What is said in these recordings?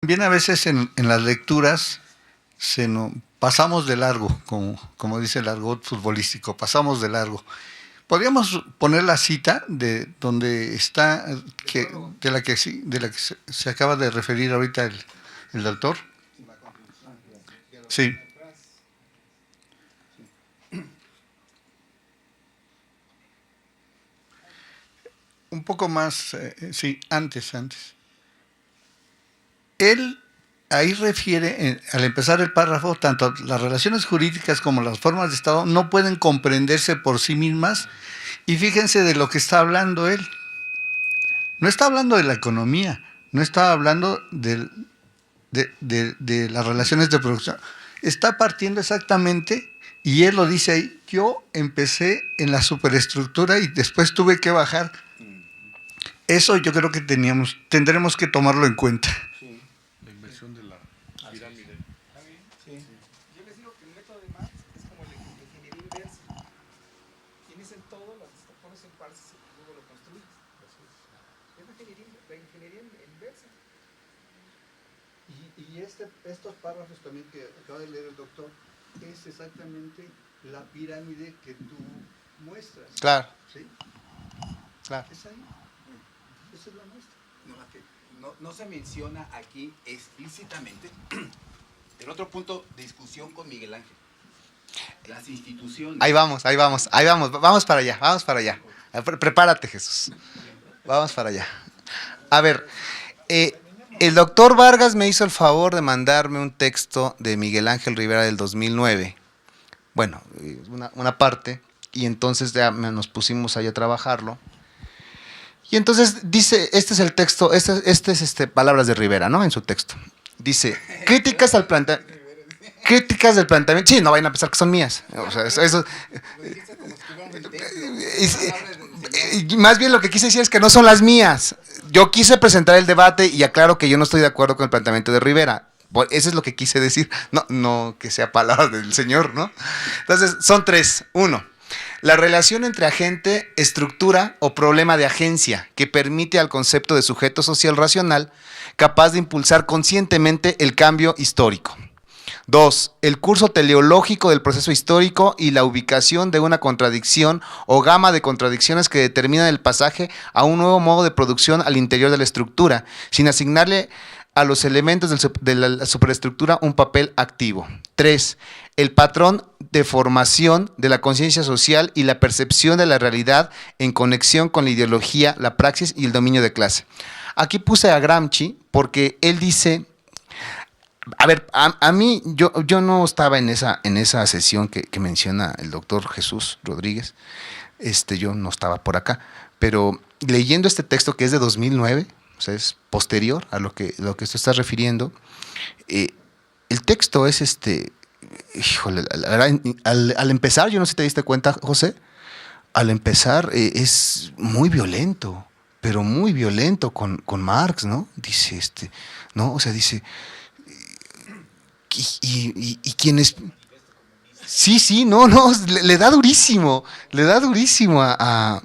También a veces en las lecturas pasamos de largo, como dice el argot futbolístico, pasamos de largo. ¿Podríamos poner la cita de donde está, de la que se acaba de referir ahorita el doctor? Sí. Un poco más, sí, antes. Él ahí refiere, al empezar el párrafo, tanto las relaciones jurídicas como las formas de Estado no pueden comprenderse por sí mismas, y fíjense de lo que está hablando él. No está hablando de la economía, no está hablando de las relaciones de producción. Está partiendo exactamente, y él lo dice ahí, yo empecé en la superestructura y después tuve que bajar. Eso yo creo que tendremos que tomarlo en cuenta. Sí. La inversión de la pirámide. ¿Está bien? Sí. Yo les digo que el método de Marx es como la ingeniería inversa. Tienes en todo, lo pones en partes y luego lo construyes. Es la ingeniería inversa. Y estos párrafos también que acaba de leer el doctor, es exactamente la pirámide que tú muestras. Claro. ¿Sí? Claro. Es ahí. Esa es la muestra. No se menciona aquí explícitamente el otro punto de discusión con Miguel Ángel. Las instituciones. Ahí vamos. Vamos para allá. Prepárate, Jesús. Vamos para allá. A ver, el doctor Vargas me hizo el favor de mandarme un texto de Miguel Ángel Rivera del 2009. Bueno, una parte, y entonces ya nos pusimos ahí a trabajarlo. Y entonces dice, este es el texto, este es palabras de Rivera, ¿no? En su texto. Dice, críticas del planteamiento. Sí, no vayan a pensar que son mías. O sea, eso más bien lo que quise decir es que no son las mías. Yo quise presentar el debate y aclaro que yo no estoy de acuerdo con el planteamiento de Rivera. Eso es lo que quise decir. No que sea palabra del señor, ¿no? Entonces, son tres. Uno, la relación entre agente, estructura o problema de agencia que permite al concepto de sujeto social racional capaz de impulsar conscientemente el cambio histórico. 2. El curso teleológico del proceso histórico y la ubicación de una contradicción o gama de contradicciones que determinan el pasaje a un nuevo modo de producción al interior de la estructura, sin asignarle a los elementos de la superestructura un papel activo. 3. El patrón de formación de la conciencia social y la percepción de la realidad en conexión con la ideología, la praxis y el dominio de clase. Aquí puse a Gramsci porque él dice, a ver, a mí, yo no estaba en esa sesión que menciona el doctor Jesús Rodríguez, yo no estaba por acá, pero leyendo este texto que es de 2009, o sea, es posterior a lo que tú estás refiriendo, el texto es híjole, al empezar, yo no sé si te diste cuenta, José, al empezar es muy violento, pero muy violento con Marx, ¿no? Dice ¿no? O sea, dice, y quienes... Sí, no, le da durísimo a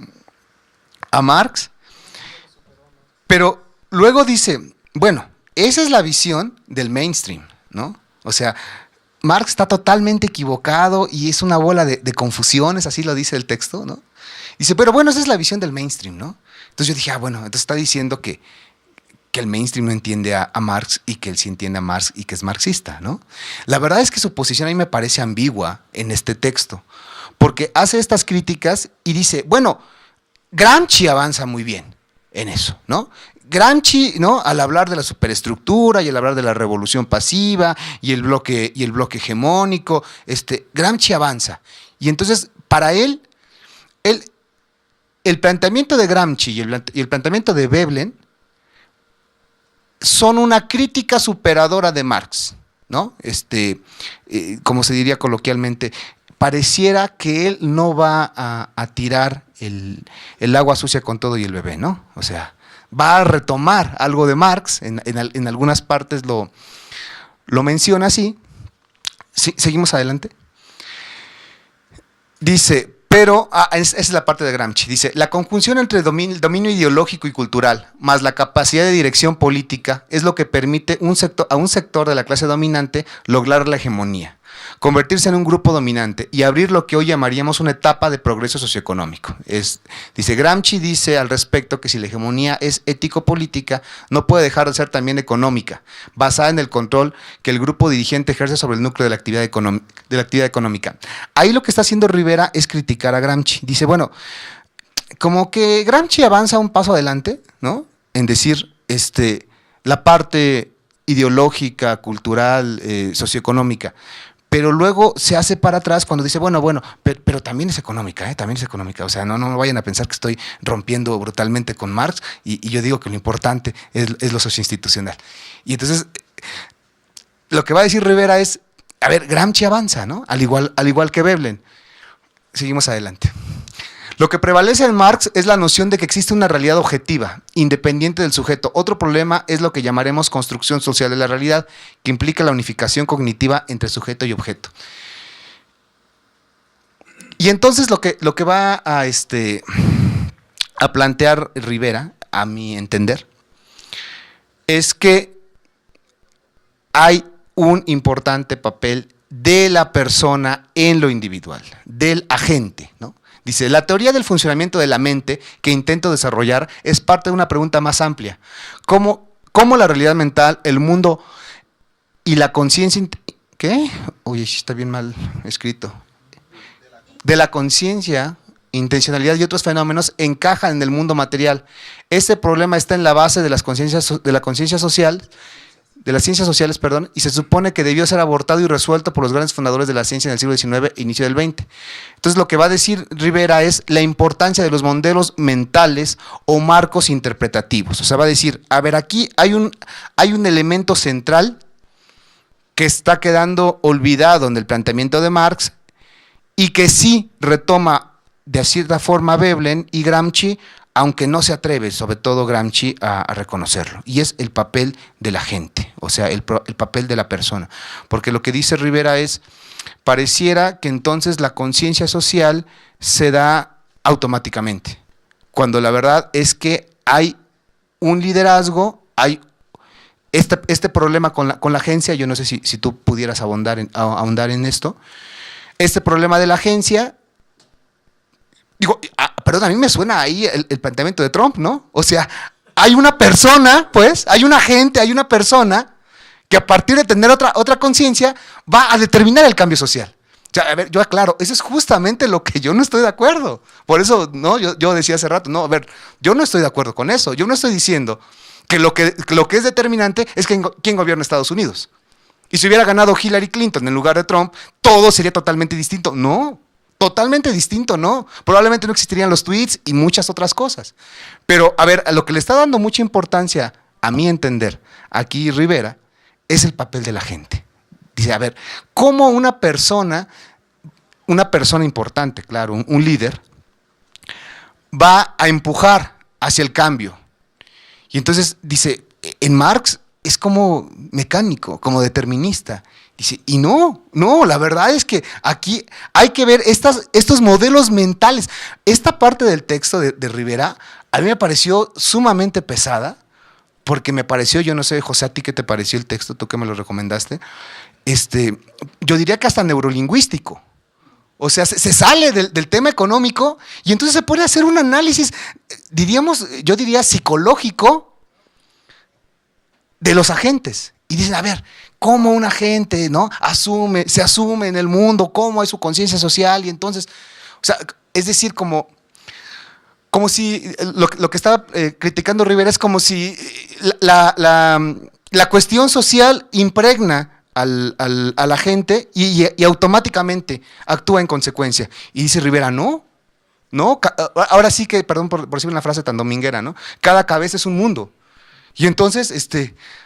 Marx, pero luego dice, bueno, esa es la visión del mainstream, ¿no? O sea, Marx está totalmente equivocado y es una bola de confusiones, así lo dice el texto, ¿no? Dice, pero bueno, esa es la visión del mainstream, ¿no? Entonces yo dije, bueno, entonces está diciendo que el mainstream no entiende a Marx y que él sí entiende a Marx y que es marxista, ¿no? La verdad es que su posición a mí me parece ambigua en este texto, porque hace estas críticas y dice, bueno, Gramsci avanza muy bien en eso, ¿no? Gramsci, ¿no? Al hablar de la superestructura y al hablar de la revolución pasiva y el bloque hegemónico, Gramsci avanza. Y entonces, para él el planteamiento de Gramsci y el planteamiento de Veblen son una crítica superadora de Marx, ¿no? Como se diría coloquialmente, pareciera que él no va a tirar el agua sucia con todo y el bebé, ¿no? O sea, va a retomar algo de Marx, en algunas partes lo menciona así. Sí, seguimos adelante. Dice, Pero esa es la parte de Gramsci. Dice, la conjunción entre dominio ideológico y cultural, más la capacidad de dirección política, es lo que permite a un sector de la clase dominante lograr la hegemonía, convertirse en un grupo dominante y abrir lo que hoy llamaríamos una etapa de progreso socioeconómico. Dice Gramsci dice al respecto que si la hegemonía es ético-política, no puede dejar de ser también económica, basada en el control que el grupo dirigente ejerce sobre el núcleo de la actividad económica. Ahí lo que está haciendo Rivera es criticar a Gramsci. Dice, bueno, como que Gramsci avanza un paso adelante, ¿no? En decir, la parte ideológica, cultural, socioeconómica, pero luego se hace para atrás cuando dice, bueno, pero también es económica, también es económica. O sea, no vayan a pensar que estoy rompiendo brutalmente con Marx y yo digo que lo importante es lo socioinstitucional. Y entonces, lo que va a decir Rivera es, a ver, Gramsci avanza, ¿no? Al igual que Veblen. Seguimos adelante. Lo que prevalece en Marx es la noción de que existe una realidad objetiva, independiente del sujeto. Otro problema es lo que llamaremos construcción social de la realidad, que implica la unificación cognitiva entre sujeto y objeto. Y entonces lo que va a plantear Rivera, a mi entender, es que hay un importante papel de la persona en lo individual, del agente, ¿no? Dice, la teoría del funcionamiento de la mente que intento desarrollar es parte de una pregunta más amplia. ¿Cómo la realidad mental, el mundo y la conciencia... ¿Qué? Uy, está bien mal escrito. De la conciencia, intencionalidad y otros fenómenos encajan en el mundo material? Este problema está en la base de las ciencias sociales, y se supone que debió ser abortado y resuelto por los grandes fundadores de la ciencia en el siglo XIX e inicio del XX. Entonces lo que va a decir Rivera es la importancia de los modelos mentales o marcos interpretativos. O sea, va a decir, a ver, aquí hay un elemento central que está quedando olvidado en el planteamiento de Marx y que sí retoma de cierta forma Veblen y Gramsci, aunque no se atreve, sobre todo Gramsci, a reconocerlo. Y es el papel de la gente, o sea, el papel de la persona. Porque lo que dice Rivera es, pareciera que entonces la conciencia social se da automáticamente, cuando la verdad es que hay un liderazgo, hay este problema con la agencia. Yo no sé si tú pudieras ahondar en esto. Este problema de la agencia... Digo, perdón, a mí me suena ahí el planteamiento de Trump, ¿no? O sea, hay una persona, pues, hay un agente, hay una persona que a partir de tener otra conciencia va a determinar el cambio social. O sea, a ver, yo aclaro, eso es justamente lo que yo no estoy de acuerdo. Por eso, ¿no? Yo decía hace rato, no, a ver, yo no estoy de acuerdo con eso. Yo no estoy diciendo que lo que es determinante es quién gobierna Estados Unidos. Y si hubiera ganado Hillary Clinton en lugar de Trump, todo sería totalmente distinto. No. Totalmente distinto, ¿no? Probablemente no existirían los tweets y muchas otras cosas. Pero, a ver, a lo que le está dando mucha importancia, a mi entender, aquí Rivera, es el papel de la gente. Dice, a ver, ¿cómo una persona importante, claro, un líder, va a empujar hacia el cambio? Y entonces dice, en Marx es como mecánico, como determinista. Dice, y no, la verdad es que aquí hay que ver estos modelos mentales. Esta parte del texto de Rivera a mí me pareció sumamente pesada, porque me pareció, yo no sé, José, ¿a ti qué te pareció el texto? Tú que me lo recomendaste. Yo diría que hasta neurolingüístico. O sea, se sale del tema económico y entonces se puede hacer un análisis, yo diría psicológico, de los agentes. Y dicen, a ver, ¿cómo un agente, ¿no? se asume en el mundo, cómo hay su conciencia social? Y entonces, o sea, es decir, como si lo que estaba criticando Rivera es como si la cuestión social impregna al agente y automáticamente actúa en consecuencia. Y dice Rivera, no, ahora sí que, perdón por decir una frase tan dominguera, ¿no? Cada cabeza es un mundo. Y entonces,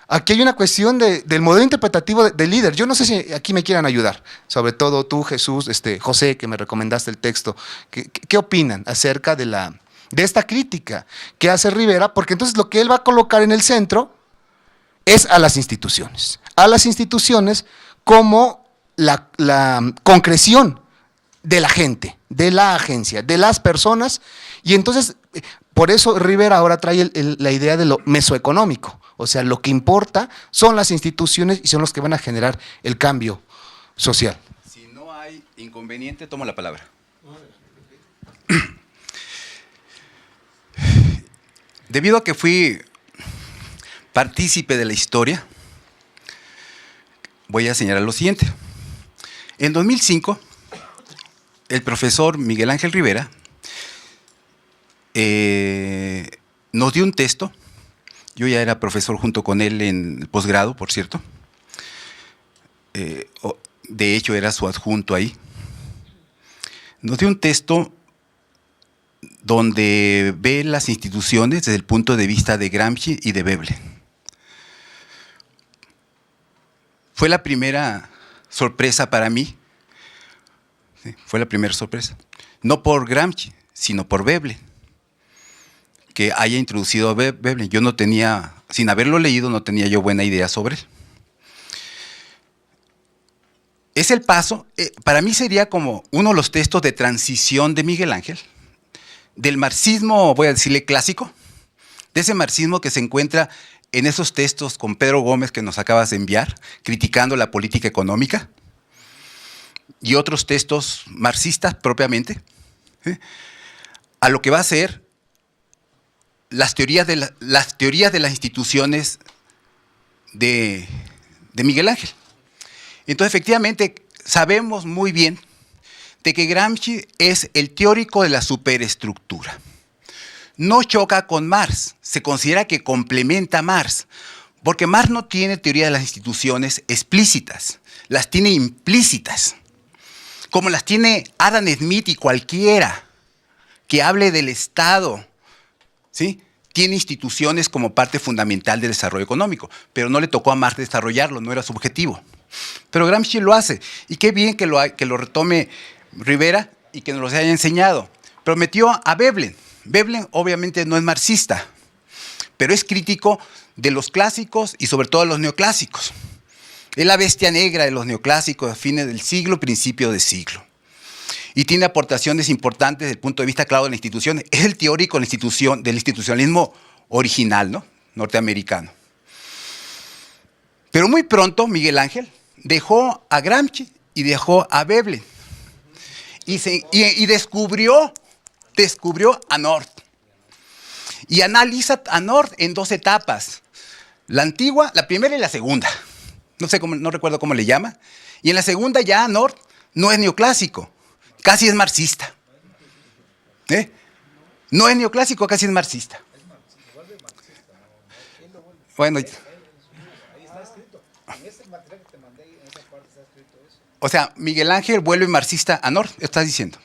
aquí hay una cuestión del modelo interpretativo del líder. Yo no sé si aquí me quieran ayudar, sobre todo tú, Jesús, José, que me recomendaste el texto. ¿Qué opinan acerca de esta crítica que hace Rivera? Porque entonces lo que él va a colocar en el centro es a las instituciones. A las instituciones como la concreción de la gente, de la agencia, de las personas, y entonces, por eso Rivera ahora trae la idea de lo mesoeconómico, o sea, lo que importa son las instituciones y son los que van a generar el cambio social. Si no hay inconveniente, tomo la palabra. Debido a que fui partícipe de la historia, voy a señalar lo siguiente. En 2005, el profesor Miguel Ángel Rivera nos dio un texto. Yo ya era profesor junto con él en el posgrado, por cierto. De hecho, era su adjunto ahí. Nos dio un texto donde ve las instituciones desde el punto de vista de Gramsci y de Veblen. Fue la primera sorpresa para mí. Sí, fue la primera sorpresa. No por Gramsci, sino por Veblen, que haya introducido a Veblen. Yo no tenía, sin haberlo leído, no tenía yo buena idea sobre él. Es el paso, para mí sería como uno de los textos de transición de Miguel Ángel, del marxismo, voy a decirle clásico, de ese marxismo que se encuentra en esos textos con Pedro Gómez que nos acabas de enviar, criticando la política económica, y otros textos marxistas propiamente, ¿sí?, a lo que va a ser las teorías de las instituciones de Miguel Ángel. Entonces, efectivamente, sabemos muy bien de que Gramsci es el teórico de la superestructura. No choca con Marx, se considera que complementa a Marx, porque Marx no tiene teoría de las instituciones explícitas, las tiene implícitas, como las tiene Adam Smith y cualquiera que hable del Estado, ¿sí? Tiene instituciones como parte fundamental del desarrollo económico, pero no le tocó a Marx desarrollarlo, no era su objetivo. Pero Gramsci lo hace, y qué bien que lo retome Rivera y que nos lo haya enseñado. Prometió a Veblen. Veblen obviamente no es marxista, pero es crítico de los clásicos y sobre todo de los neoclásicos. Es la bestia negra de los neoclásicos a fines del siglo, principio de siglo. Y tiene aportaciones importantes desde el punto de vista, claro, de la institución. Es el teórico del institucionalismo original, ¿no?, norteamericano. Pero muy pronto Miguel Ángel dejó a Gramsci y dejó a Veblen. Y descubrió a North. Y analiza a North en dos etapas. La antigua, la primera y la segunda. No recuerdo cómo le llama. Y en la segunda ya North no es neoclásico, casi es marxista. No es neoclásico, casi es marxista. Bueno, o sea, Miguel Ángel vuelve marxista a North, estás diciendo.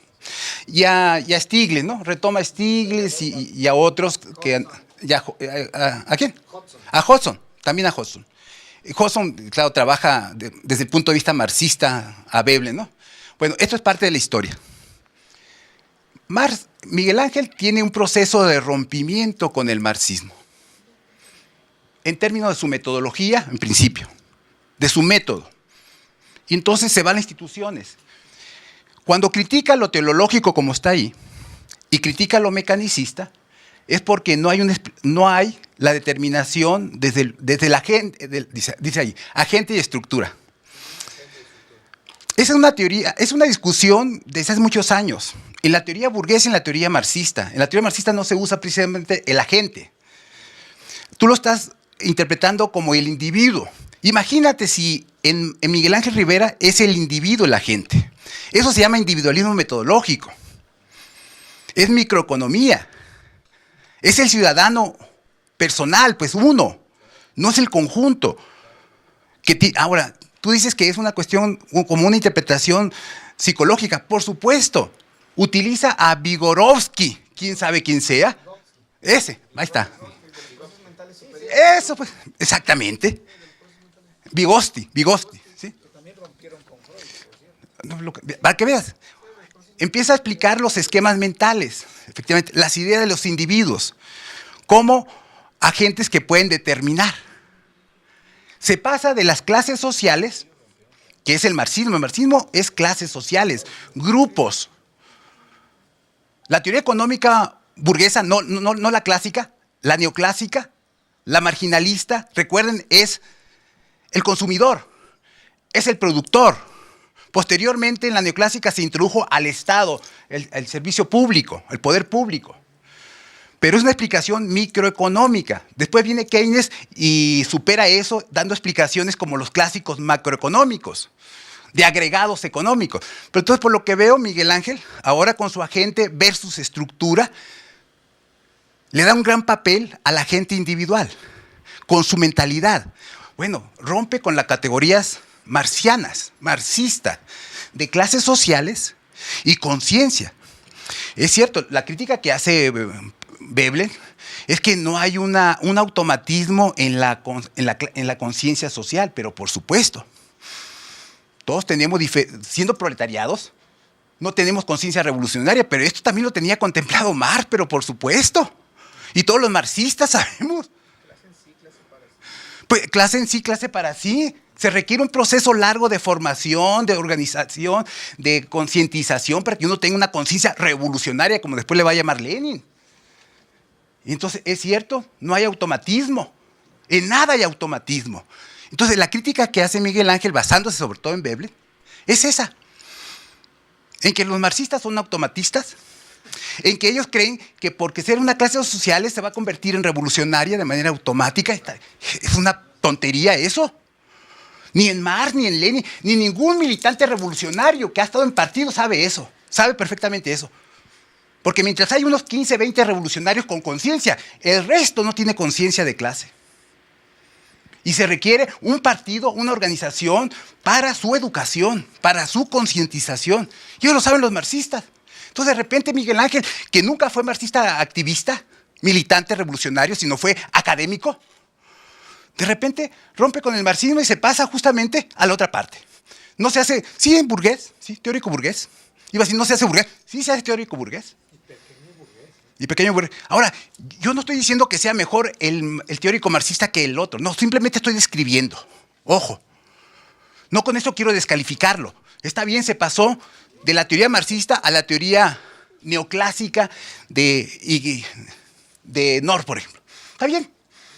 Y a Stiglitz, ¿no? Retoma a Stiglitz y a otros que... ¿A quién? A Hodgson, también a Hodgson. Hodgson, claro, trabaja desde el punto de vista marxista a Veblen, ¿no? Bueno, esto es parte de la historia. Miguel Ángel tiene un proceso de rompimiento con el marxismo, en términos de su metodología, en principio, de su método. Y entonces se va a las instituciones. Cuando critica lo teleológico como está ahí, y critica lo mecanicista, es porque no hay la determinación desde la gente, dice ahí, agente y estructura. Esa es una teoría, es una discusión desde hace muchos años. En la teoría burguesa y en la teoría marxista. En la teoría marxista no se usa precisamente el agente. Tú lo estás interpretando como el individuo. Imagínate si en Miguel Ángel Rivera es el individuo el agente. Eso se llama individualismo metodológico. Es microeconomía. Es el ciudadano personal, pues uno. No es el conjunto. Ahora, tú dices que es una cuestión como una interpretación psicológica. Por supuesto. Utiliza a Vygotsky. ¿Quién sabe quién sea? Ese, ahí está. Eso, pues, exactamente. Vygotsky, ¿sí? Para que veas, empieza a explicar los esquemas mentales, efectivamente, las ideas de los individuos, como agentes que pueden determinar. Se pasa de las clases sociales, ¿Qué es el marxismo? El marxismo es clases sociales, grupos. La teoría económica burguesa, no la clásica, la neoclásica, la marginalista, recuerden, es el consumidor, es el productor. Posteriormente, en la neoclásica se introdujo al Estado, el servicio público, el poder público. Pero es una explicación microeconómica. Después viene Keynes y supera eso dando explicaciones como los clásicos macroeconómicos, de agregados económicos. Pero entonces, por lo que veo, Miguel Ángel, ahora con su agente versus estructura, le da un gran papel al agente individual, con su mentalidad. Bueno, rompe con las categorías marxianas, marxistas, de clases sociales y conciencia. Es cierto, la crítica que hace Veblen es que no hay un automatismo en la conciencia social, pero por supuesto, todos tenemos, siendo proletariados, no tenemos conciencia revolucionaria, pero esto también lo tenía contemplado Marx, pero por supuesto, y todos los marxistas sabemos. Pues clase en sí, clase para sí. Se requiere un proceso largo de formación, de organización, de concientización para que uno tenga una conciencia revolucionaria, como después le va a llamar Lenin. Y entonces, es cierto, no hay automatismo. En nada hay automatismo. Entonces, la crítica que hace Miguel Ángel, basándose sobre todo en Veblen, es esa. En que los marxistas son automatistas, en que ellos creen que porque ser una clase social se va a convertir en revolucionaria de manera automática. Es una tontería eso. Ni en Marx, ni en Lenin, ni ningún militante revolucionario que ha estado en partido sabe eso, sabe perfectamente eso. Porque mientras hay unos 15, 20 revolucionarios con conciencia, el resto no tiene conciencia de clase. Y se requiere un partido, una organización para su educación, para su concientización. Y ellos lo saben los marxistas. Entonces de repente Miguel Ángel, que nunca fue marxista activista, militante revolucionario, sino fue académico, de repente rompe con el marxismo y se pasa justamente a la otra parte. No se hace, sí, burgués, sí, teórico burgués. Iba a decir, no se hace burgués, sí se hace teórico burgués. Y pequeño burgués. Ahora, yo no estoy diciendo que sea mejor el teórico marxista que el otro. No, simplemente estoy describiendo. Ojo, no con esto quiero descalificarlo. Está bien, se pasó de la teoría marxista a la teoría neoclásica de North, por ejemplo. Está bien.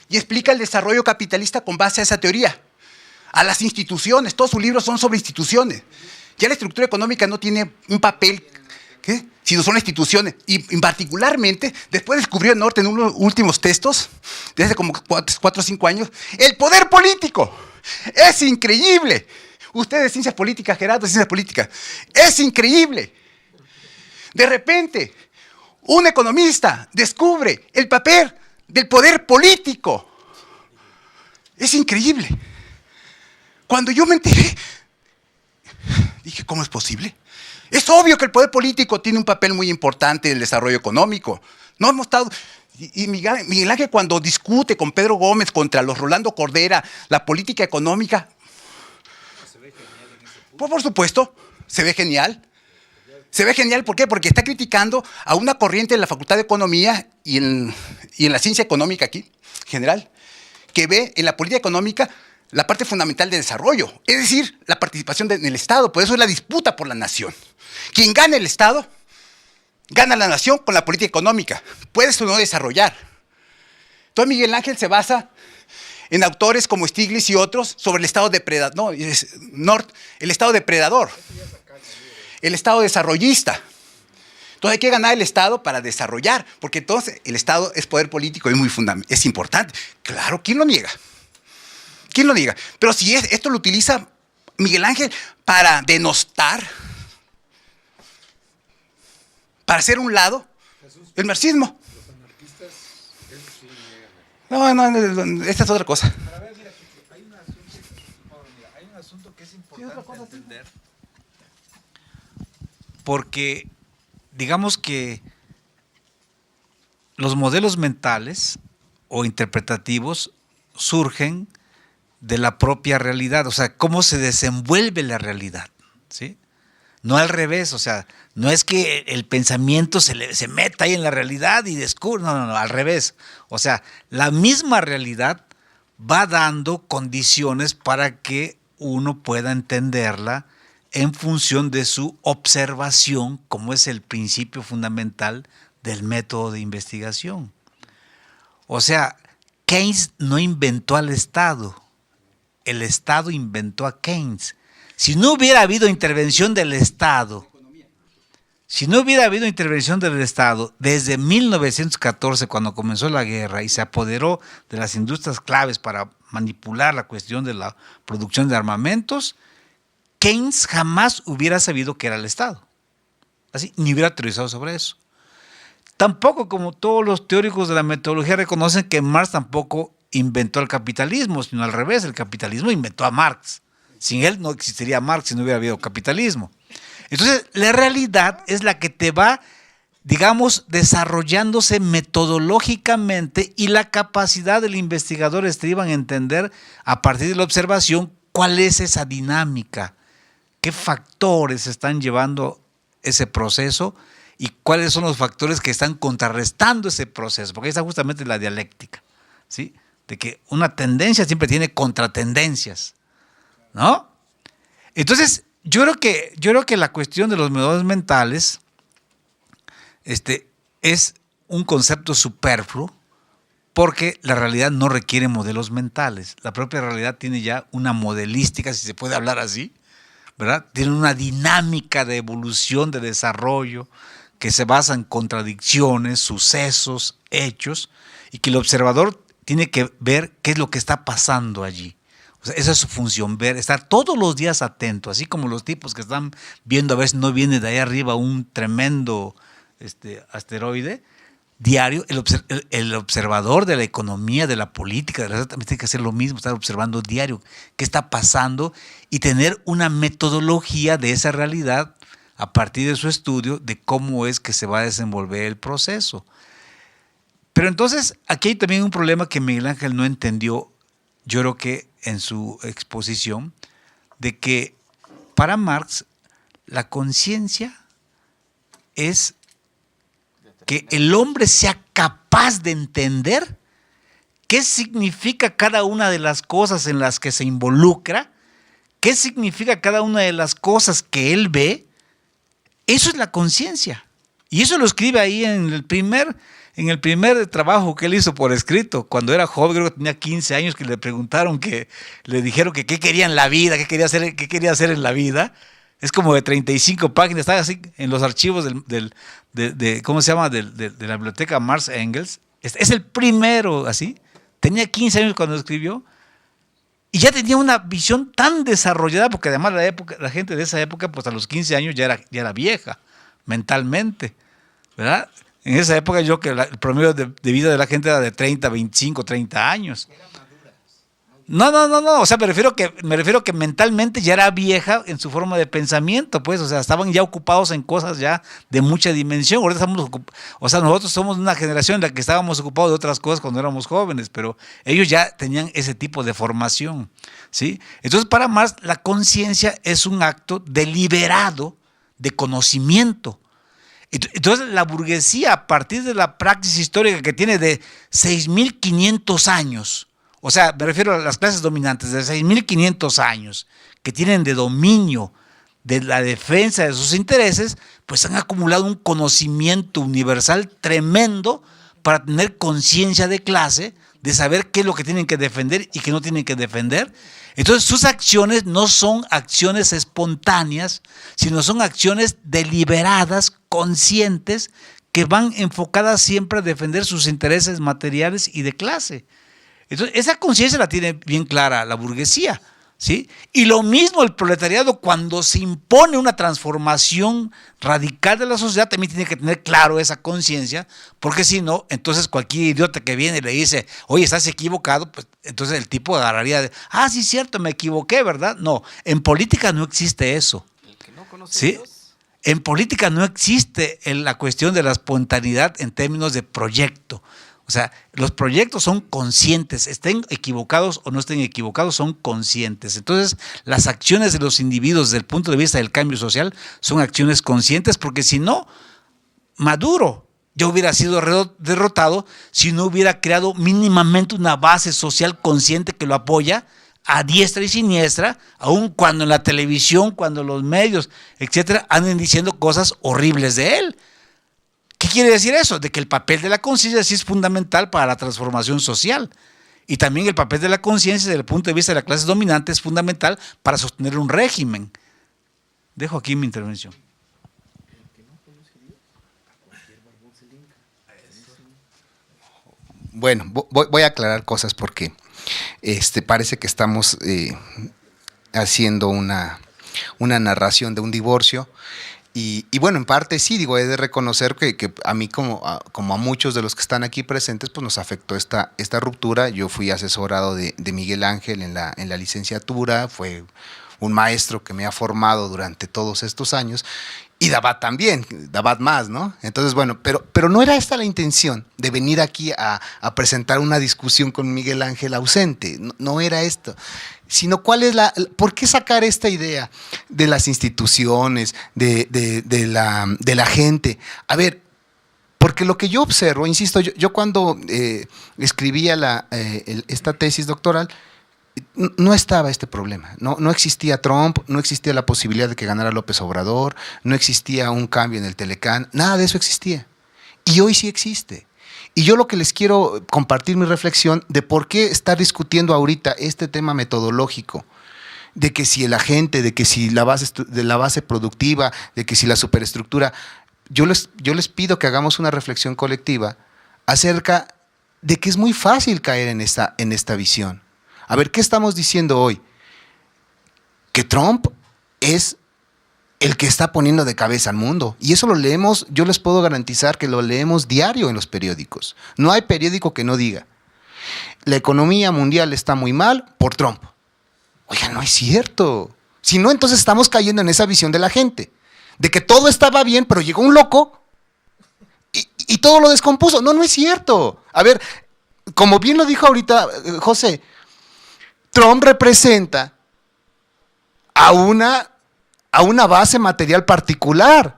Y explica el desarrollo capitalista con base a esa teoría. A las instituciones, todos sus libros son sobre instituciones. Ya la estructura económica no tiene un papel, ¿qué?, sino son instituciones. Y particularmente, después descubrió North en unos últimos textos, desde como 4 o 5 años, el poder político. Es increíble. Usted de ciencias políticas, Gerardo, de ciencias políticas. Es increíble. De repente, un economista descubre el papel del poder político. Es increíble. Cuando yo me enteré, dije, ¿cómo es posible? Es obvio que el poder político tiene un papel muy importante en el desarrollo económico. No hemos estado... Y Miguel Ángel, cuando discute con Pedro Gómez contra los Rolando Cordera la política económica, pues por supuesto, se ve genial. Se ve genial, ¿por qué? Porque está criticando a una corriente de la Facultad de Economía y en la ciencia económica aquí, en general, que ve en la política económica la parte fundamental de desarrollo, es decir, la participación en el Estado. Por eso es la disputa por la nación. Quien gana el Estado, gana la nación con la política económica. Puedes o no desarrollar. Entonces Miguel Ángel se basa en autores como Stiglitz y otros sobre el Estado depredador, no, North, el Estado depredador, el Estado desarrollista. Entonces hay que ganar el Estado para desarrollar, porque entonces el Estado es poder político y es importante. Claro, ¿quién lo niega? ¿Quién lo niega? Pero si esto lo utiliza Miguel Ángel para denostar, para hacer un lado el marxismo. No, esta es otra cosa. Para ver, mira, hay un asunto que es importante entender. Porque digamos que los modelos mentales o interpretativos surgen de la propia realidad, o sea, cómo se desenvuelve la realidad, ¿sí? No al revés, o sea, no es que el pensamiento se meta ahí en la realidad y descubre, no, al revés. O sea, la misma realidad va dando condiciones para que uno pueda entenderla en función de su observación, como es el principio fundamental del método de investigación. O sea, Keynes no inventó al Estado, el Estado inventó a Keynes. Si no hubiera habido intervención del Estado, desde 1914, cuando comenzó la guerra y se apoderó de las industrias claves para manipular la cuestión de la producción de armamentos, Keynes jamás hubiera sabido que era el Estado. Así, ni hubiera teorizado sobre eso. Tampoco, como todos los teóricos de la metodología reconocen, que Marx tampoco inventó el capitalismo, sino al revés, el capitalismo inventó a Marx. Sin él no existiría Marx si no hubiera habido capitalismo. Entonces, la realidad es la que te va, digamos, desarrollándose metodológicamente, y la capacidad del investigador estriba en entender, a partir de la observación, cuál es esa dinámica, qué factores están llevando ese proceso y cuáles son los factores que están contrarrestando ese proceso, porque ahí está justamente la dialéctica, ¿sí? De que una tendencia siempre tiene contratendencias, ¿no? Entonces, yo creo que la cuestión de los mediadores mentales es un concepto superfluo, porque la realidad no requiere modelos mentales. La propia realidad tiene ya una modelística, si se puede hablar así, ¿verdad? Tiene una dinámica de evolución, de desarrollo, que se basa en contradicciones, sucesos, hechos, y que el observador tiene que ver qué es lo que está pasando allí. O sea, esa es su función, ver, estar todos los días atento, así como los tipos que están viendo a ver si no viene de ahí arriba un tremendo asteroide diario. El observador de la economía, de la política, de la sociedad, también tiene que hacer lo mismo, estar observando diario qué está pasando y tener una metodología de esa realidad a partir de su estudio de cómo es que se va a desenvolver el proceso. Pero entonces, aquí hay también un problema que Miguel Ángel no entendió, yo creo que en su exposición, de que para Marx la conciencia es que el hombre sea capaz de entender qué significa cada una de las cosas en las que se involucra, qué significa cada una de las cosas que él ve. Eso es la conciencia. Y eso lo escribe ahí en el primer trabajo que él hizo por escrito. Cuando era joven, creo que tenía 15 años, que le preguntaron, que le dijeron que qué quería en la vida, qué quería hacer en la vida. Es como de 35 páginas, está así en los archivos ¿cómo se llama? De la biblioteca Marx Engels. Es el primero, así. Tenía 15 años cuando escribió. Y ya tenía una visión tan desarrollada, porque además la gente de esa época, pues a los 15 años ya era vieja, mentalmente, ¿verdad? En esa época yo creo que el promedio de vida de la gente era de 30, 25, 30 años. No, o sea, me refiero que mentalmente ya era vieja en su forma de pensamiento, pues, o sea, estaban ya ocupados en cosas ya de mucha dimensión. Ahorita nosotros somos una generación en la que estábamos ocupados de otras cosas cuando éramos jóvenes, pero ellos ya tenían ese tipo de formación, ¿sí? Entonces, para Marx, la conciencia es un acto deliberado de conocimiento. Entonces, la burguesía, a partir de la praxis histórica que tiene de 6.500 años, o sea, me refiero a las clases dominantes de 6.500 años, que tienen de dominio de la defensa de sus intereses, pues han acumulado un conocimiento universal tremendo para tener conciencia de clase, de saber qué es lo que tienen que defender y qué no tienen que defender. Entonces, sus acciones no son acciones espontáneas, sino son acciones deliberadas, conscientes, que van enfocadas siempre a defender sus intereses materiales y de clase. Entonces, esa conciencia la tiene bien clara la burguesía, ¿sí? Y lo mismo el proletariado, cuando se impone una transformación radical de la sociedad, también tiene que tener claro esa conciencia, porque si no, entonces cualquier idiota que viene y le dice, oye, estás equivocado, pues entonces el tipo agarraría de, sí, cierto, me equivoqué, ¿verdad? No, en política no existe eso. ¿Sí? En política no existe la cuestión de la espontaneidad en términos de proyecto. O sea, los proyectos son conscientes, estén equivocados o no estén equivocados, son conscientes. Entonces, las acciones de los individuos desde el punto de vista del cambio social son acciones conscientes, porque si no, Maduro ya hubiera sido derrotado si no hubiera creado mínimamente una base social consciente que lo apoya a diestra y siniestra, aun cuando en la televisión, cuando los medios, etcétera, anden diciendo cosas horribles de él. ¿Qué quiere decir eso? De que el papel de la conciencia sí es fundamental para la transformación social. Y también el papel de la conciencia desde el punto de vista de la clase dominante es fundamental para sostener un régimen. Dejo aquí mi intervención. Bueno, voy a aclarar cosas porque parece que estamos haciendo una narración de un divorcio. Y bueno, en parte sí, digo, he de reconocer que a mí como a muchos de los que están aquí presentes, pues nos afectó esta ruptura. Yo fui asesorado de Miguel Ángel en la licenciatura, fue un maestro que me ha formado durante todos estos años, y Dabat también, Dabat más, ¿no? Entonces, bueno, pero no era esta la intención de venir aquí a presentar una discusión con Miguel Ángel ausente, no era esto, sino ¿por qué sacar esta idea de las instituciones, de la gente? A ver, porque lo que yo observo, insisto, yo cuando escribía esta tesis doctoral, no estaba este problema, no existía Trump, no existía la posibilidad de que ganara López Obrador, no existía un cambio en el Telecán, nada de eso existía. Y hoy sí existe. Y yo lo que les quiero compartir mi reflexión de por qué estar discutiendo ahorita este tema metodológico, de que si el agente, de que si la base productiva, de que si la superestructura, yo les pido que hagamos una reflexión colectiva acerca de que es muy fácil caer en esta visión. A ver, ¿qué estamos diciendo hoy? Que Trump es el que está poniendo de cabeza al mundo. Y eso lo leemos, yo les puedo garantizar que lo leemos diario en los periódicos. No hay periódico que no diga, la economía mundial está muy mal por Trump. Oiga, no es cierto. Si no, entonces estamos cayendo en esa visión de la gente, de que todo estaba bien, pero llegó un loco y todo lo descompuso. No es cierto. A ver, como bien lo dijo ahorita José, Trump representa a una base material particular,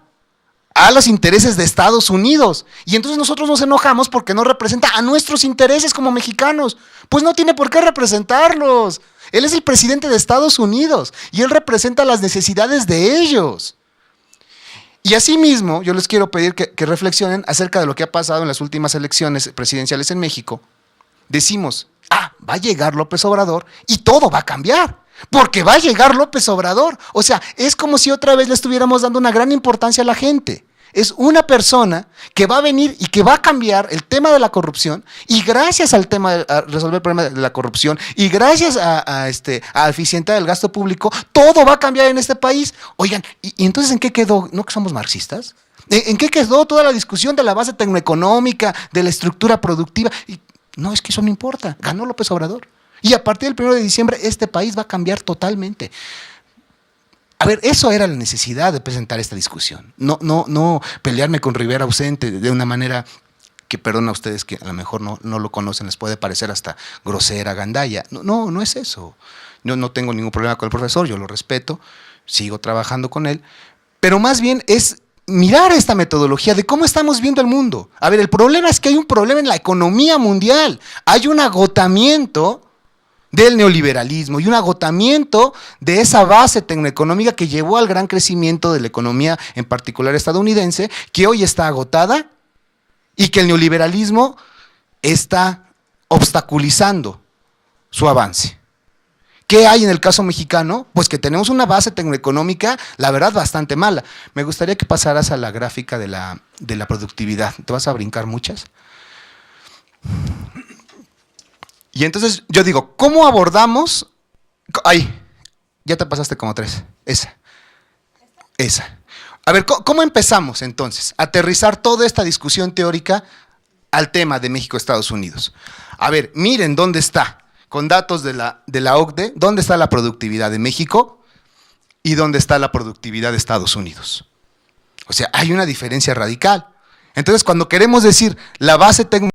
a los intereses de Estados Unidos. Y entonces nosotros nos enojamos porque no representa a nuestros intereses como mexicanos. Pues no tiene por qué representarlos. Él es el presidente de Estados Unidos y él representa las necesidades de ellos. Y asimismo, yo les quiero pedir que reflexionen acerca de lo que ha pasado en las últimas elecciones presidenciales en México. Decimos, va a llegar López Obrador y todo va a cambiar, porque va a llegar López Obrador. O sea, es como si otra vez le estuviéramos dando una gran importancia a la gente. Es una persona que va a venir y que va a cambiar el tema de la corrupción, y gracias al tema a resolver el problema de la corrupción y gracias a eficientar el gasto público, todo va a cambiar en este país. Oigan, ¿y entonces en qué quedó? ¿No que somos marxistas? ¿En qué quedó toda la discusión de la base tecnoeconómica, de la estructura productiva? No, es que eso no importa, ganó López Obrador. Y a partir del 1 de diciembre este país va a cambiar totalmente. A ver, eso era la necesidad de presentar esta discusión. No pelearme con Rivera ausente de una manera que, perdón a ustedes que a lo mejor no lo conocen, les puede parecer hasta grosera, gandalla. No es eso. Yo no tengo ningún problema con el profesor, yo lo respeto, sigo trabajando con él, pero más bien es mirar esta metodología de cómo estamos viendo el mundo. A ver, el problema es que hay un problema en la economía mundial. Hay un agotamiento del neoliberalismo y un agotamiento de esa base tecnoeconómica que llevó al gran crecimiento de la economía, en particular estadounidense, que hoy está agotada y que el neoliberalismo está obstaculizando su avance. ¿Qué hay en el caso mexicano? Pues que tenemos una base tecnoeconómica, la verdad, bastante mala. Me gustaría que pasaras a la gráfica de la productividad. ¿Te vas a brincar muchas? Y entonces yo digo, ¿cómo abordamos? Ahí, ya te pasaste como 3. Esa. A ver, ¿cómo empezamos entonces a aterrizar toda esta discusión teórica al tema de México-Estados Unidos? A ver, miren dónde está. Con datos de la OCDE, ¿dónde está la productividad de México y dónde está la productividad de Estados Unidos? O sea, hay una diferencia radical. Entonces, cuando queremos decir la base tecnológica